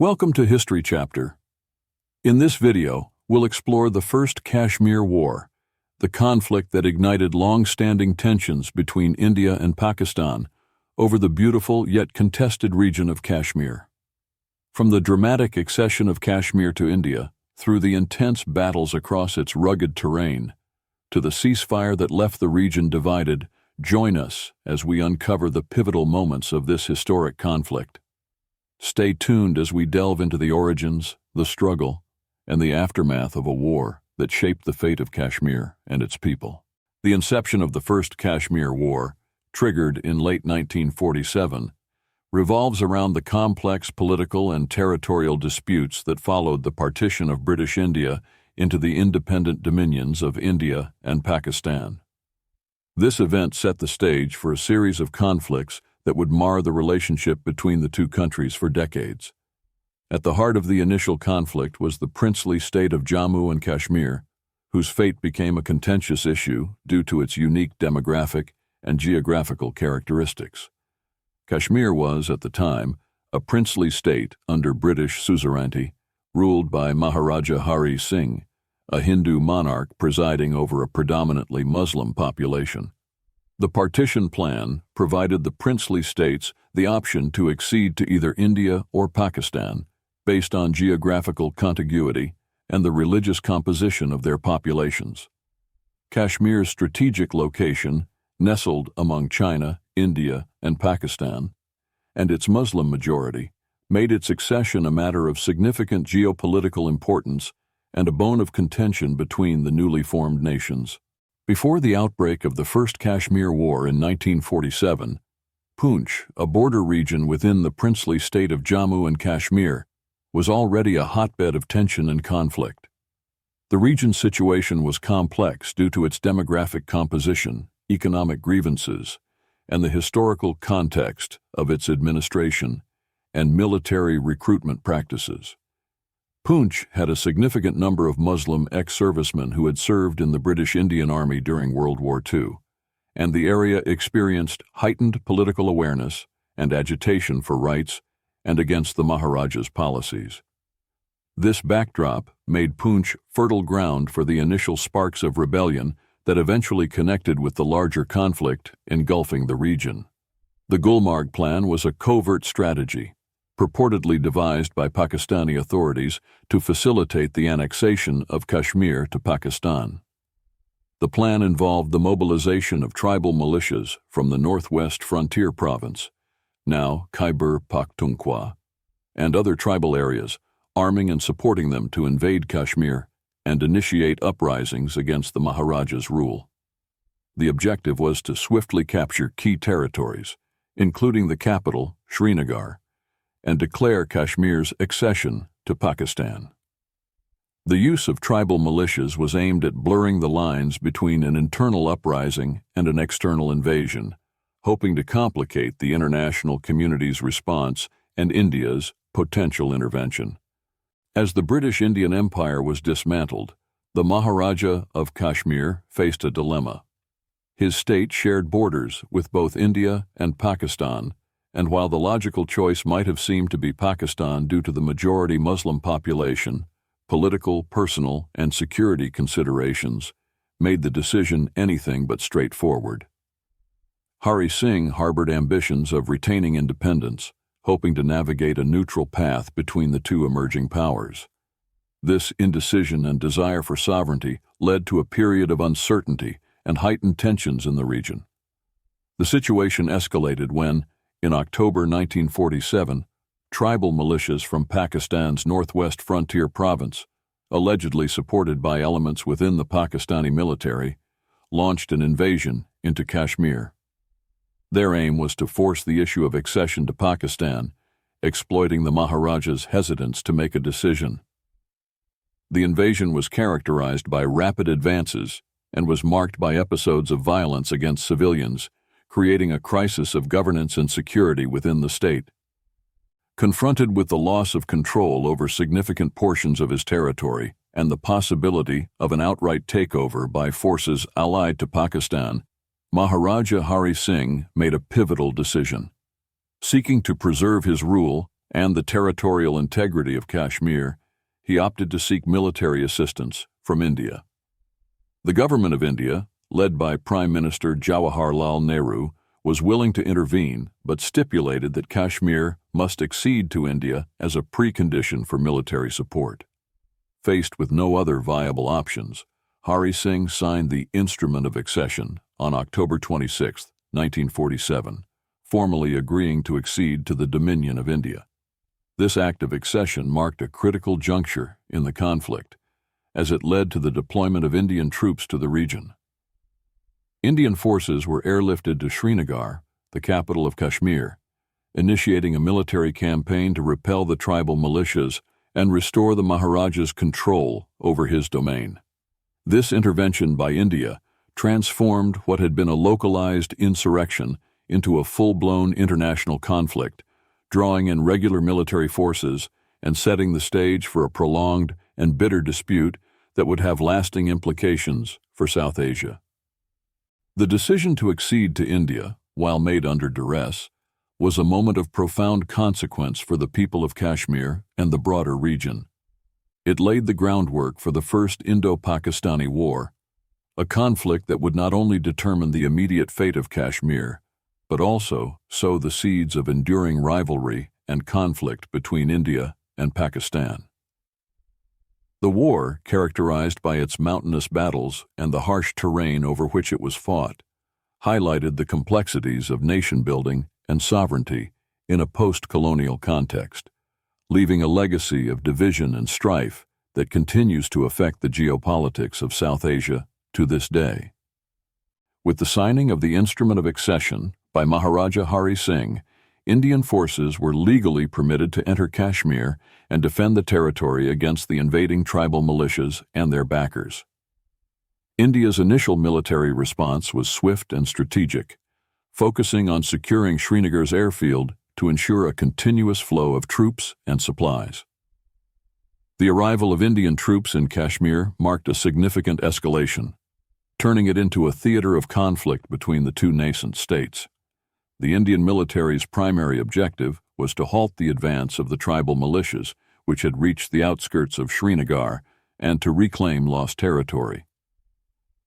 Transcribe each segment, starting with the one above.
Welcome to History Chapter. In this video, we'll explore the First Kashmir War, the conflict that ignited long-standing tensions between India and Pakistan over the beautiful yet contested region of Kashmir. From the dramatic accession of Kashmir to India, through the intense battles across its rugged terrain, to the ceasefire that left the region divided, join us as we uncover the pivotal moments of this historic conflict. Stay tuned as we delve into the origins, the struggle, and the aftermath of a war that shaped the fate of Kashmir and its people. The inception of the First Kashmir War, triggered in late 1947, revolves around the complex political and territorial disputes that followed the partition of British India into the independent dominions of India and Pakistan. This event set the stage for a series of conflicts that would mar the relationship between the two countries for decades. At the heart of the initial conflict was the princely state of Jammu and Kashmir, whose fate became a contentious issue due to its unique demographic and geographical characteristics. Kashmir was, at the time, a princely state under British suzerainty, ruled by Maharaja Hari Singh, a Hindu monarch presiding over a predominantly Muslim population. The partition plan provided the princely states the option to accede to either India or Pakistan based on geographical contiguity and the religious composition of their populations. Kashmir's strategic location, nestled among China, India, and Pakistan, and its Muslim majority, made its accession a matter of significant geopolitical importance and a bone of contention between the newly formed nations. Before the outbreak of the First Kashmir War in 1947, Poonch, a border region within the princely state of Jammu and Kashmir, was already a hotbed of tension and conflict. The region's situation was complex due to its demographic composition, economic grievances, and the historical context of its administration and military recruitment practices. Poonch had a significant number of Muslim ex-servicemen who had served in the British Indian Army during World War II, and the area experienced heightened political awareness and agitation for rights and against the Maharaja's policies. This backdrop made Poonch fertile ground for the initial sparks of rebellion that eventually connected with the larger conflict engulfing the region. The Gulmarg Plan was a covert strategy, purportedly devised by Pakistani authorities to facilitate the annexation of Kashmir to Pakistan. The plan involved the mobilization of tribal militias from the northwest frontier province, now Khyber Pakhtunkhwa, and other tribal areas, arming and supporting them to invade Kashmir and initiate uprisings against the Maharaja's rule. The objective was to swiftly capture key territories, including the capital, Srinagar, and declare Kashmir's accession to Pakistan. The use of tribal militias was aimed at blurring the lines between an internal uprising and an external invasion, hoping to complicate the international community's response and India's potential intervention. As the British Indian Empire was dismantled, the Maharaja of Kashmir faced a dilemma. His state shared borders with both India and Pakistan, and while the logical choice might have seemed to be Pakistan due to the majority Muslim population, political, personal, and security considerations made the decision anything but straightforward. Hari Singh harbored ambitions of retaining independence, hoping to navigate a neutral path between the two emerging powers. This indecision and desire for sovereignty led to a period of uncertainty and heightened tensions in the region. The situation escalated when, in October 1947, tribal militias from Pakistan's northwest frontier province, allegedly supported by elements within the Pakistani military, launched an invasion into Kashmir. Their aim was to force the issue of accession to Pakistan, exploiting the Maharaja's hesitance to make a decision. The invasion was characterized by rapid advances and was marked by episodes of violence against civilians, creating a crisis of governance and security within the state. Confronted with the loss of control over significant portions of his territory and the possibility of an outright takeover by forces allied to Pakistan, Maharaja Hari Singh made a pivotal decision. Seeking to preserve his rule and the territorial integrity of Kashmir, he opted to seek military assistance from India. The government of India, led by Prime Minister Jawaharlal Nehru, was willing to intervene but stipulated that Kashmir must accede to India as a precondition for military support. Faced with no other viable options, Hari Singh signed the Instrument of Accession on October 26, 1947, formally agreeing to accede to the dominion of India. This act of accession marked a critical juncture in the conflict, as it led to the deployment of Indian troops to the region. Indian forces were airlifted to Srinagar, the capital of Kashmir, initiating a military campaign to repel the tribal militias and restore the Maharaja's control over his domain. This intervention by India transformed what had been a localized insurrection into a full-blown international conflict, drawing in regular military forces and setting the stage for a prolonged and bitter dispute that would have lasting implications for South Asia. The decision to accede to India, while made under duress, was a moment of profound consequence for the people of Kashmir and the broader region. It laid the groundwork for the First Indo-Pakistani War, a conflict that would not only determine the immediate fate of Kashmir, but also sow the seeds of enduring rivalry and conflict between India and Pakistan. The war, characterized by its mountainous battles and the harsh terrain over which it was fought, highlighted the complexities of nation-building and sovereignty in a post-colonial context, leaving a legacy of division and strife that continues to affect the geopolitics of South Asia to this day. With the signing of the Instrument of Accession by Maharaja Hari Singh, Indian forces were legally permitted to enter Kashmir and defend the territory against the invading tribal militias and their backers. India's initial military response was swift and strategic, focusing on securing Srinagar's airfield to ensure a continuous flow of troops and supplies. The arrival of Indian troops in Kashmir marked a significant escalation, turning it into a theater of conflict between the two nascent states. The Indian military's primary objective was to halt the advance of the tribal militias, which had reached the outskirts of Srinagar, and to reclaim lost territory.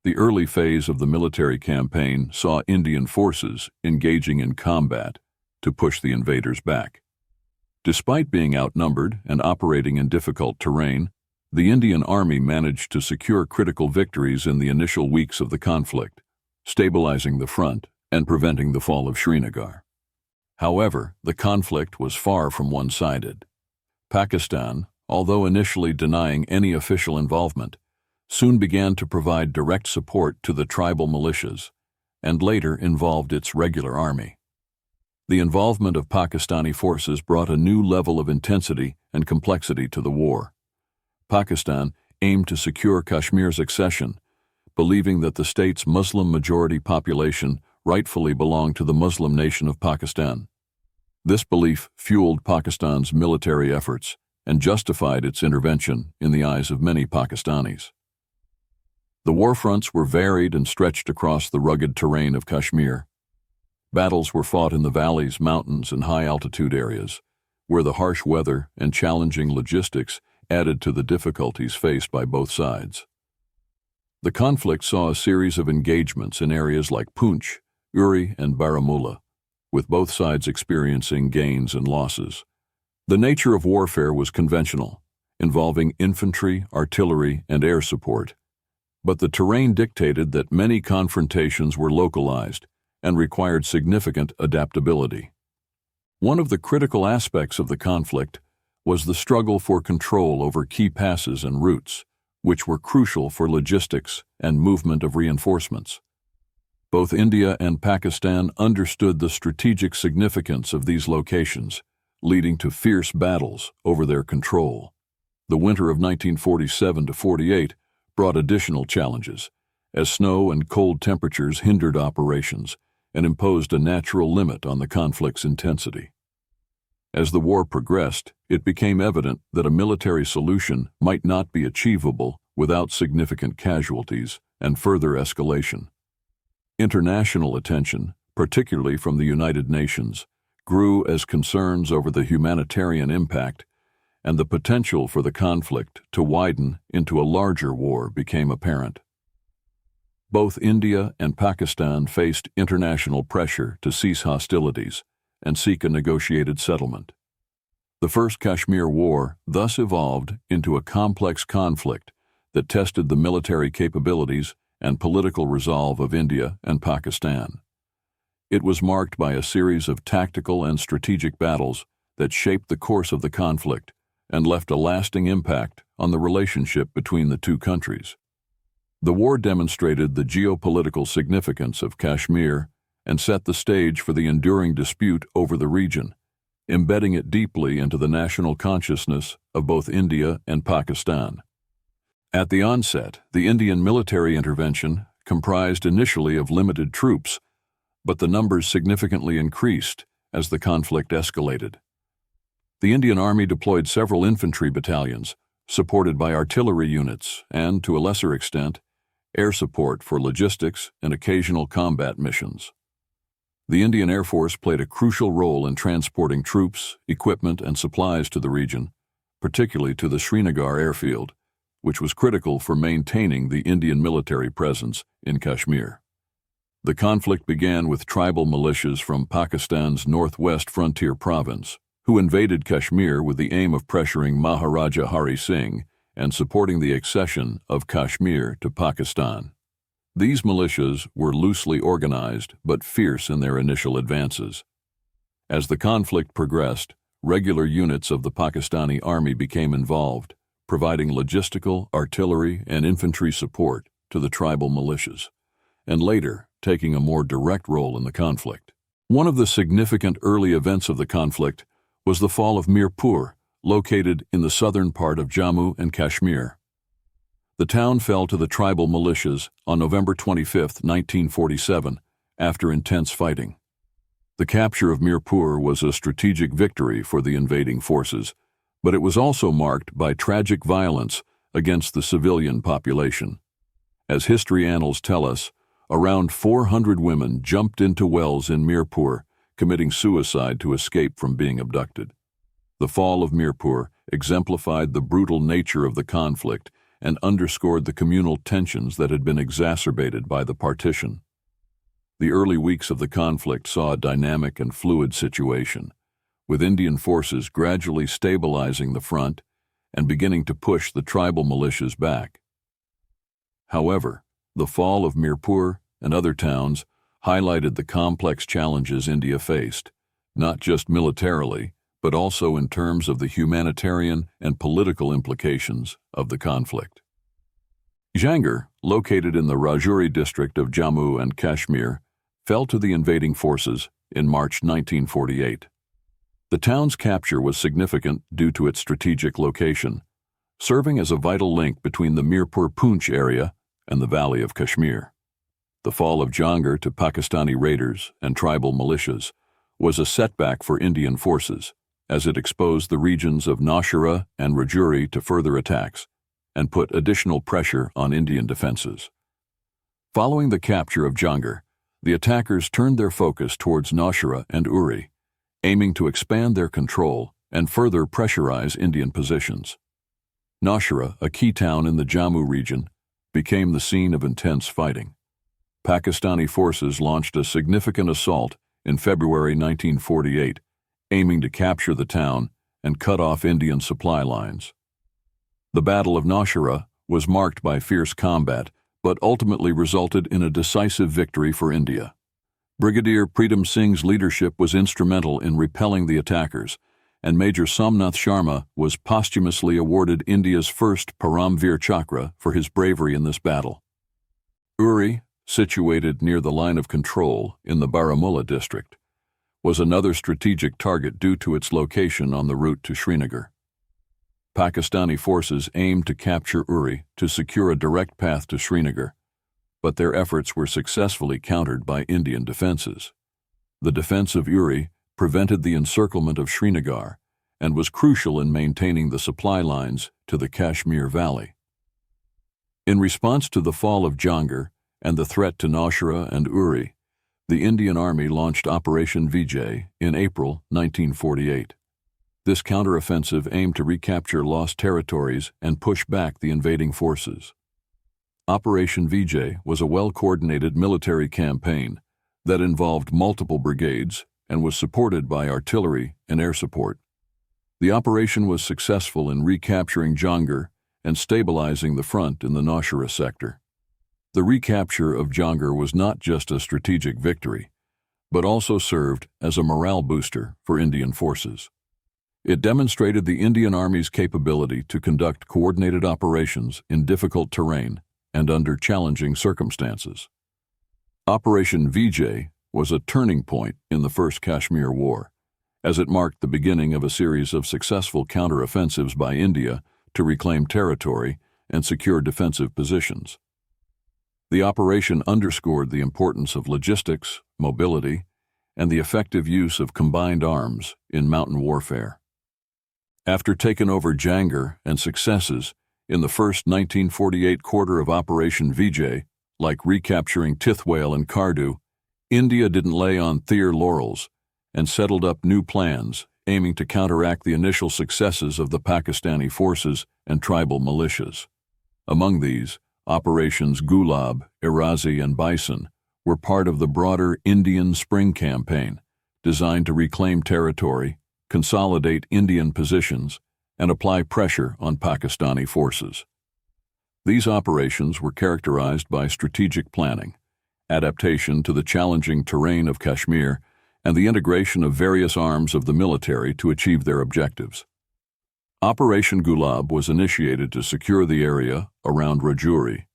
The early phase of the military campaign saw Indian forces engaging in combat to push the invaders back. Despite being outnumbered and operating in difficult terrain, the Indian Army managed to secure critical victories in the initial weeks of the conflict, stabilizing the front and preventing the fall of Srinagar. However, the conflict was far from one-sided. Pakistan, although initially denying any official involvement, soon began to provide direct support to the tribal militias, and later involved its regular army. The involvement of Pakistani forces brought a new level of intensity and complexity to the war. Pakistan aimed to secure Kashmir's accession, believing that the state's Muslim-majority population rightfully belonged to the Muslim nation of Pakistan. This belief fueled Pakistan's military efforts and justified its intervention in the eyes of many Pakistanis. The war fronts were varied and stretched across the rugged terrain of Kashmir. Battles were fought in the valleys, mountains, and high-altitude areas, where the harsh weather and challenging logistics added to the difficulties faced by both sides. The conflict saw a series of engagements in areas like Poonch, Uri, and Baramulla, with both sides experiencing gains and losses. The nature of warfare was conventional, involving infantry, artillery, and air support, but the terrain dictated that many confrontations were localized and required significant adaptability. One of the critical aspects of the conflict was the struggle for control over key passes and routes, which were crucial for logistics and movement of reinforcements. Both India and Pakistan understood the strategic significance of these locations, leading to fierce battles over their control. The winter of 1947-48 brought additional challenges, as snow and cold temperatures hindered operations and imposed a natural limit on the conflict's intensity. As the war progressed, it became evident that a military solution might not be achievable without significant casualties and further escalation. International attention, particularly from the United Nations, grew as concerns over the humanitarian impact and the potential for the conflict to widen into a larger war became apparent. Both India and Pakistan faced international pressure to cease hostilities and seek a negotiated settlement. The First Kashmir War thus evolved into a complex conflict that tested the military capabilities and political resolve of India and Pakistan. It was marked by a series of tactical and strategic battles that shaped the course of the conflict and left a lasting impact on the relationship between the two countries. The war demonstrated the geopolitical significance of Kashmir and set the stage for the enduring dispute over the region, embedding it deeply into the national consciousness of both India and Pakistan. At the onset, the Indian military intervention comprised initially of limited troops, but the numbers significantly increased as the conflict escalated. The Indian Army deployed several infantry battalions, supported by artillery units and, to a lesser extent, air support for logistics and occasional combat missions. The Indian Air Force played a crucial role in transporting troops, equipment, and supplies to the region, particularly to the Srinagar airfield, which was critical for maintaining the Indian military presence in Kashmir. The conflict began with tribal militias from Pakistan's northwest frontier province, who invaded Kashmir with the aim of pressuring Maharaja Hari Singh and supporting the accession of Kashmir to Pakistan. These militias were loosely organized but fierce in their initial advances. As the conflict progressed, regular units of the Pakistani army became involved, providing logistical, artillery, and infantry support to the tribal militias, and later taking a more direct role in the conflict. One of the significant early events of the conflict was the fall of Mirpur, located in the southern part of Jammu and Kashmir. The town fell to the tribal militias on November 25, 1947, after intense fighting. The capture of Mirpur was a strategic victory for the invading forces, but it was also marked by tragic violence against the civilian population. As history annals tell us, around 400 women jumped into wells in Mirpur, committing suicide to escape from being abducted. The fall of Mirpur exemplified the brutal nature of the conflict and underscored the communal tensions that had been exacerbated by the partition. The early weeks of the conflict saw a dynamic and fluid situation, with Indian forces gradually stabilizing the front and beginning to push the tribal militias back. However, the fall of Mirpur and other towns highlighted the complex challenges India faced, not just militarily, but also in terms of the humanitarian and political implications of the conflict. Jangir, located in the Rajouri district of Jammu and Kashmir, fell to the invading forces in March 1948. The town's capture was significant due to its strategic location, serving as a vital link between the Mirpur-Poonch area and the Valley of Kashmir. The fall of Jangir to Pakistani raiders and tribal militias was a setback for Indian forces, as it exposed the regions of Naushera and Rajouri to further attacks and put additional pressure on Indian defenses. Following the capture of Jangir, the attackers turned their focus towards Naushera and Uri, aiming to expand their control and further pressurize Indian positions. Naushera, a key town in the Jammu region, became the scene of intense fighting. Pakistani forces launched a significant assault in February 1948, aiming to capture the town and cut off Indian supply lines. The Battle of Naushera was marked by fierce combat, but ultimately resulted in a decisive victory for India. Brigadier Pritam Singh's leadership was instrumental in repelling the attackers, and Major Somnath Sharma was posthumously awarded India's first Paramveer Chakra for his bravery in this battle. Uri, situated near the line of control in the Baramulla district, was another strategic target due to its location on the route to Srinagar. Pakistani forces aimed to capture Uri to secure a direct path to Srinagar, but their efforts were successfully countered by Indian defenses. The defense of Uri prevented the encirclement of Srinagar and was crucial in maintaining the supply lines to the Kashmir Valley. In response to the fall of Jangir and the threat to Naushera and Uri, The Indian Army launched Operation Vijay in April 1948. This counteroffensive aimed to recapture lost territories and push back the invading forces. Operation Vijay was a well-coordinated military campaign that involved multiple brigades and was supported by artillery and air support. The operation was successful in recapturing Jangir and stabilizing the front in the Nowshera sector. The recapture of Jangir was not just a strategic victory, but also served as a morale booster for Indian forces. It demonstrated the Indian Army's capability to conduct coordinated operations in difficult terrain and under challenging circumstances. Operation Vijay was a turning point in the First Kashmir War, as it marked the beginning of a series of successful counteroffensives by India to reclaim territory and secure defensive positions. The operation underscored the importance of logistics, mobility, and the effective use of combined arms in mountain warfare. After taking over Jangir and successes in the first 1948 quarter of Operation Vijay, like recapturing Tithwale and Kardu, India didn't lay on their laurels and settled up new plans aiming to counteract the initial successes of the Pakistani forces and tribal militias. Among these, Operations Gulab, Irazi, and Bison were part of the broader Indian Spring Campaign, designed to reclaim territory, consolidate Indian positions, and apply pressure on Pakistani forces. These operations were characterized by strategic planning, adaptation to the challenging terrain of Kashmir, and the integration of various arms of the military to achieve their objectives. Operation Gulab was initiated to secure the area around Rajouri,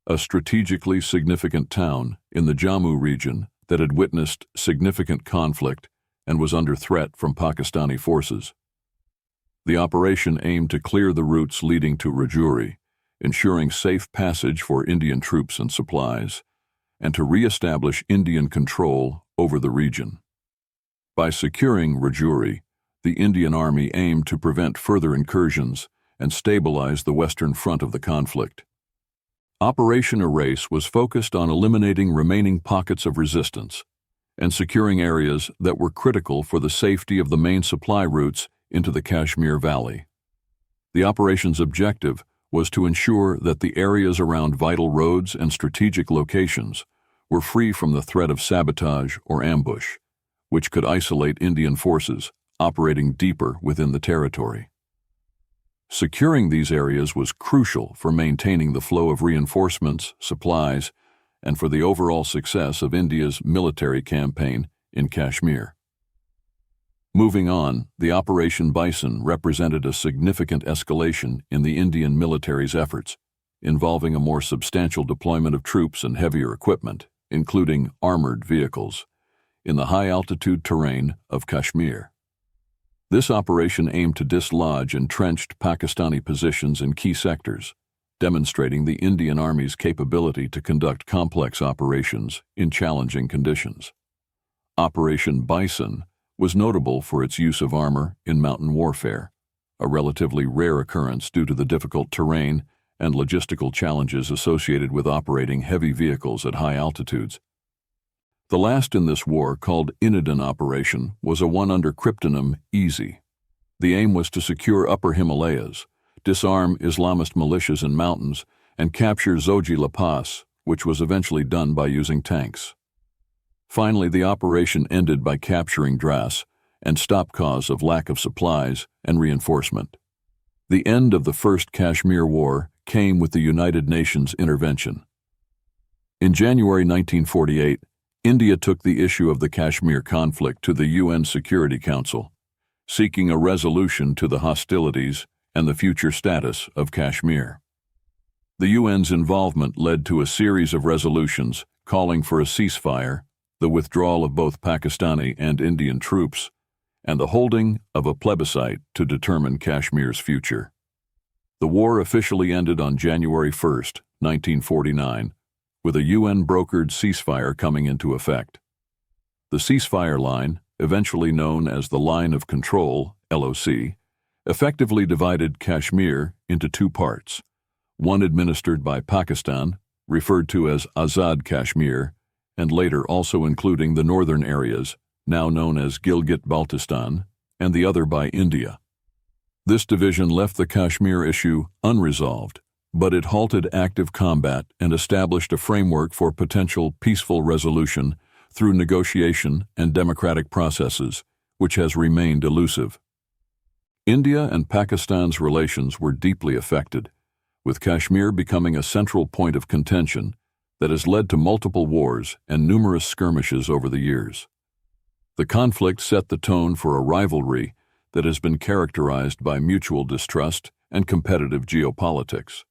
a strategically significant town in the Jammu region that had witnessed significant conflict and was under threat from Pakistani forces. The operation aimed to clear the routes leading to Rajouri, ensuring safe passage for Indian troops and supplies, and to re-establish Indian control over the region. By securing Rajouri, the Indian Army aimed to prevent further incursions and stabilize the western front of the conflict. Operation Erase was focused on eliminating remaining pockets of resistance and securing areas that were critical for the safety of the main supply routes into the Kashmir Valley. The operation's objective was to ensure that the areas around vital roads and strategic locations were free from the threat of sabotage or ambush, which could isolate Indian forces operating deeper within the territory. Securing these areas was crucial for maintaining the flow of reinforcements, supplies, and for the overall success of India's military campaign in Kashmir. Moving on, the Operation Bison represented a significant escalation in the Indian military's efforts, involving a more substantial deployment of troops and heavier equipment, including armored vehicles, in the high-altitude terrain of Kashmir. This operation aimed to dislodge entrenched Pakistani positions in key sectors, demonstrating the Indian Army's capability to conduct complex operations in challenging conditions. Operation Bison was notable for its use of armor in mountain warfare, a relatively rare occurrence due to the difficult terrain and logistical challenges associated with operating heavy vehicles at high altitudes. The last in this war, called Inadin Operation, was a one under cryptonym Easy. The aim was to secure Upper Himalayas, disarm Islamist militias in mountains, and capture Zoji La Pass, which was eventually done by using tanks. Finally, the operation ended by capturing Dras and stop cause of lack of supplies and reinforcement. The end of the First Kashmir War came with the United Nations intervention. In January 1948, India took the issue of the Kashmir conflict to the UN Security Council, seeking a resolution to the hostilities and the future status of Kashmir. The UN's involvement led to a series of resolutions calling for a ceasefire, the withdrawal of both Pakistani and Indian troops, and the holding of a plebiscite to determine Kashmir's future. The war officially ended on January 1, 1949, with a UN-brokered ceasefire coming into effect. The ceasefire line, eventually known as the Line of Control, LOC, effectively divided Kashmir into two parts, one administered by Pakistan, referred to as Azad Kashmir, and later also including the northern areas, now known as Gilgit-Baltistan, and the other by India. This division left the Kashmir issue unresolved, but it halted active combat and established a framework for potential peaceful resolution through negotiation and democratic processes, which has remained elusive. India and Pakistan's relations were deeply affected, with Kashmir becoming a central point of contention that has led to multiple wars and numerous skirmishes over the years. The conflict set the tone for a rivalry that has been characterized by mutual distrust and competitive geopolitics.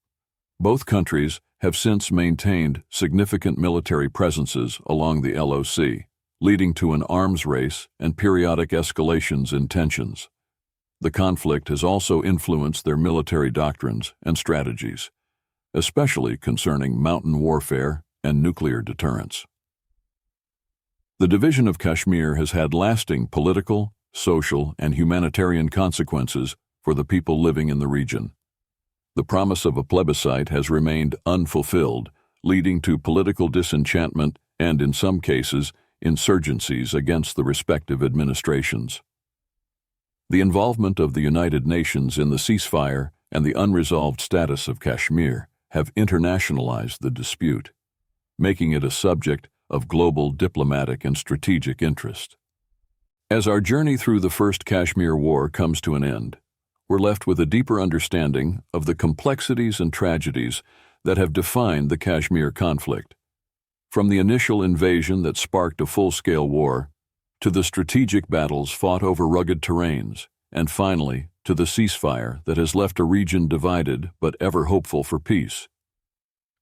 Both countries have since maintained significant military presences along the LOC, leading to an arms race and periodic escalations in tensions. The conflict has also influenced their military doctrines and strategies, especially concerning mountain warfare and nuclear deterrence. The division of Kashmir has had lasting political, social, and humanitarian consequences for the people living in the region. The promise of a plebiscite has remained unfulfilled, leading to political disenchantment and, in some cases, insurgencies against the respective administrations. The involvement of the United Nations in the ceasefire and the unresolved status of Kashmir have internationalized the dispute, making it a subject of global diplomatic and strategic interest. As our journey through the First Kashmir War comes to an end, we're left with a deeper understanding of the complexities and tragedies that have defined the Kashmir conflict. From the initial invasion that sparked a full-scale war, to the strategic battles fought over rugged terrains, and finally to the ceasefire that has left a region divided but ever hopeful for peace.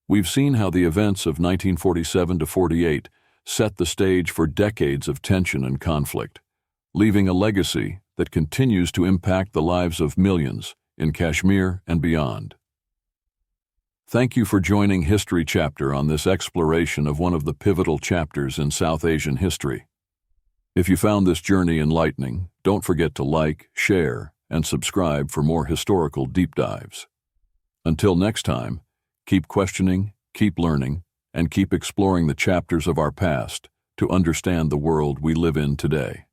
We've seen how the events of 1947 to 48 set the stage for decades of tension and conflict, leaving a legacy that continues to impact the lives of millions in Kashmir and beyond. Thank you for joining History Chapter on this exploration of one of the pivotal chapters in South Asian history. If you found this journey enlightening, don't forget to like, share, and subscribe for more historical deep dives. Until next time, keep questioning, keep learning, and keep exploring the chapters of our past to understand the world we live in today.